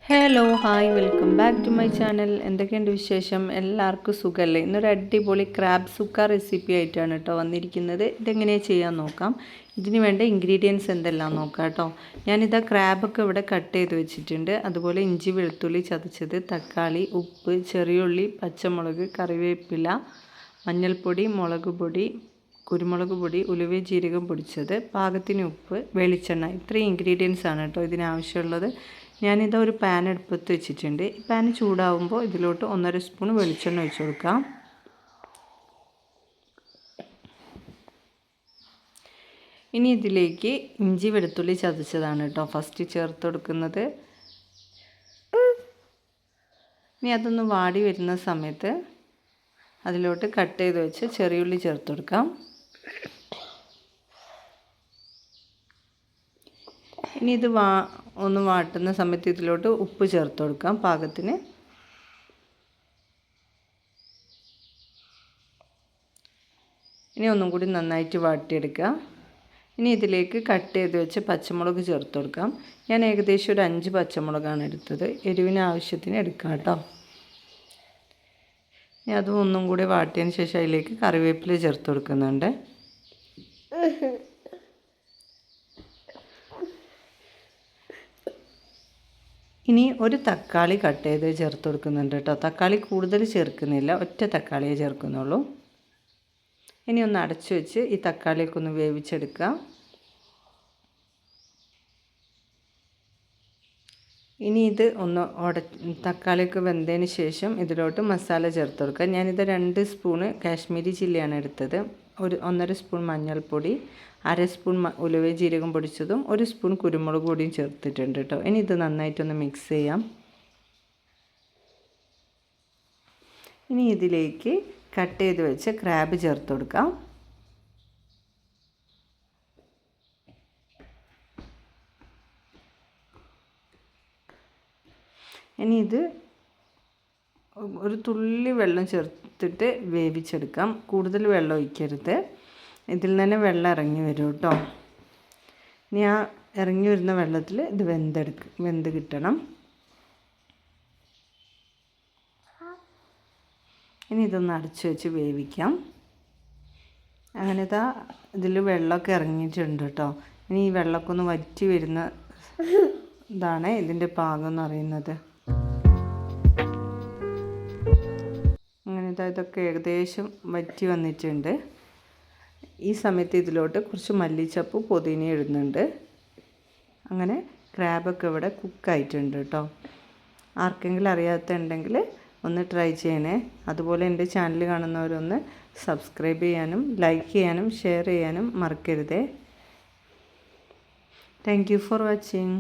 Hello hi welcome back to my channel. എന്തൊക്കെയുണ്ട് വിശേഷം? എല്ലാവർക്കും സുഖമല്ലേ? ഇന്നൊരു അടിപൊളി ക്രാബ് സുക്ക റെസിപ്പി ആയിട്ടാണ് കേട്ടോ വന്നിരിക്കുന്നത്. ഇതെങ്ങനെയാണ് ചെയ്യാൻ നോക്കാം. ഇതിന് വേണ്ട ഇൻഗ്രീഡിയൻസ് എന്തെല്ലാം നോക്കാം കേട്ടോ. ഞാനിതാ ക്രാബൊക്കെ ഇവിടെ കട്ട് ചെയ്ത് വെച്ചിട്ടുണ്ട്. അതുപോലെ ഇഞ്ചി വെളുത്തുള്ളി ചതച്ചത്, തക്കാളി, ഉപ്പ്, ചെറിയുള്ളി, പച്ചമുളക്, കറിവേപ്പില, മഞ്ഞൾപ്പൊടി, മുളക് പൊടി, കുരുമുളക് പൊടി, ഉലുവ ജീരകം പൊടിച്ചത്, പാകത്തിന് ഉപ്പ്, വെളിച്ചെണ്ണ. ഇത്രയും ഇൻഗ്രീഡിയൻസ് ആണ് കേട്ടോ ഇതിനാവശ്യമുള്ളത്. ഞാനിതാ ഒരു പാൻ അടുപ്പത്ത് വെച്ചിട്ടുണ്ട്. ഈ പാൻ ചൂടാവുമ്പോൾ ഇതിലോട്ട് 1.5 സ്പൂൺ വെളിച്ചെണ്ണ ഒഴിച്ച് കൊടുക്കാം. ഇനി ഇതിലേക്ക് ഇഞ്ചി വെളുത്തുള്ളി ചതച്ചതാണ് കേട്ടോ ഫസ്റ്റ് ചേർത്ത് കൊടുക്കുന്നത്. ഇനി അതൊന്ന് വാടി വരുന്ന സമയത്ത് അതിലോട്ട് കട്ട് ചെയ്ത് വെച്ച് ചെറിയുള്ളി ചേർത്ത് കൊടുക്കാം. ഇനി ഇത് ഒന്ന് വാട്ടുന്ന സമയത്ത് ഇതിലോട്ട് ഉപ്പ് ചേർത്ത് കൊടുക്കാം പാകത്തിന്. ഇനി ഒന്നും കൂടി നന്നായിട്ട് വാട്ടിയെടുക്കുക. ഇനി ഇതിലേക്ക് കട്ട് ചെയ്ത് വെച്ച് പച്ചമുളക് ചേർത്ത് കൊടുക്കാം. ഞാൻ ഏകദേശം ഒരു 5 പച്ചമുളകാണ് എടുത്തത്. എരിവിന് ആവശ്യത്തിന് എടുക്കാം കേട്ടോ. ഇനി അതും ഒന്നും കൂടി വാട്ടിയതിന് ശേഷം അതിലേക്ക് കറിവേപ്പില ചേർത്ത് കൊടുക്കുന്നുണ്ട്. ഇനി ഒരു തക്കാളി കട്ട് ചെയ്ത് ചേർത്ത് കൊടുക്കുന്നുണ്ട് കേട്ടോ. തക്കാളി കൂടുതൽ ചേർക്കുന്നില്ല, ഒറ്റ തക്കാളിയെ ചേർക്കുന്നുള്ളൂ. ഇനി ഒന്ന് അടച്ചു വെച്ച് ഈ തക്കാളിയൊക്കെ ഒന്ന് വേവിച്ചെടുക്കുക. ഇനി ഇത് ഒന്ന് തക്കാളിയൊക്കെ വെന്തതിന് ശേഷം ഇതിലോട്ട് മസാല ചേർത്ത് കൊടുക്കുക. ഞാനിത് 2 സ്പൂണ് കാശ്മീരി ചില്ലിയാണ് എടുത്തത്. 1.5 സ്പൂൺ മഞ്ഞൾപ്പൊടി, 1/2 സ്പൂൺ ഉലുവ ജീരകം പൊടിച്ചതും 1 സ്പൂൺ കുരുമുളക് പൊടിയും ചേർത്തിട്ടുണ്ട് കേട്ടോ. ഇനി ഇത് നന്നായിട്ടൊന്ന് മിക്സ് ചെയ്യാം. ഇനി ഇതിലേക്ക് കട്ട് ചെയ്ത് വെച്ച് ക്രാബ് ചേർത്ത് കൊടുക്കാം. ഇനി ഇത് ഒരു തുള്ളി വെള്ളം ചേർത്തിട്ട് വേവിച്ചെടുക്കാം. കൂടുതൽ വെള്ളം ഒഴിക്കരുത്, ഇതിൽ തന്നെ വെള്ളം ഇറങ്ങി വരും കേട്ടോ. ഇനി ആ ഇറങ്ങി വരുന്ന വെള്ളത്തിൽ ഇത് വെന്ത് കിട്ടണം. ഇനി ഇതൊന്ന് അടച്ചു വെച്ച് വേവിക്കാം. അങ്ങനെ ഇതിൽ വെള്ളമൊക്കെ ഇറങ്ങിയിട്ടുണ്ട് കേട്ടോ. ഇനി ഈ വെള്ളമൊക്കെ ഒന്ന് വറ്റി വരുന്ന ഇതാണ് ഇതിൻ്റെ പാകം എന്ന് പറയുന്നത്. അങ്ങനെ ഇതൊക്കെ ഏകദേശം വറ്റി വന്നിട്ടുണ്ട്. ഈ സമയത്ത് ഇതിലോട്ട് കുറച്ച് മല്ലിച്ചപ്പ് പുതിന ഇടുന്നുണ്ട്. അങ്ങനെ ക്രാബൊക്കെ ഇവിടെ കുക്കായിട്ടുണ്ട് കേട്ടോ. ആർക്കെങ്കിലും അറിയാത്തുണ്ടെങ്കിൽ ഒന്ന് ട്രൈ ചെയ്യണേ. അതുപോലെ എൻ്റെ ചാനൽ കാണുന്നവരൊന്ന് സബ്സ്ക്രൈബ് ചെയ്യാനും ലൈക്ക് ചെയ്യാനും ഷെയർ ചെയ്യാനും മറക്കരുതേ. Thank you for watching.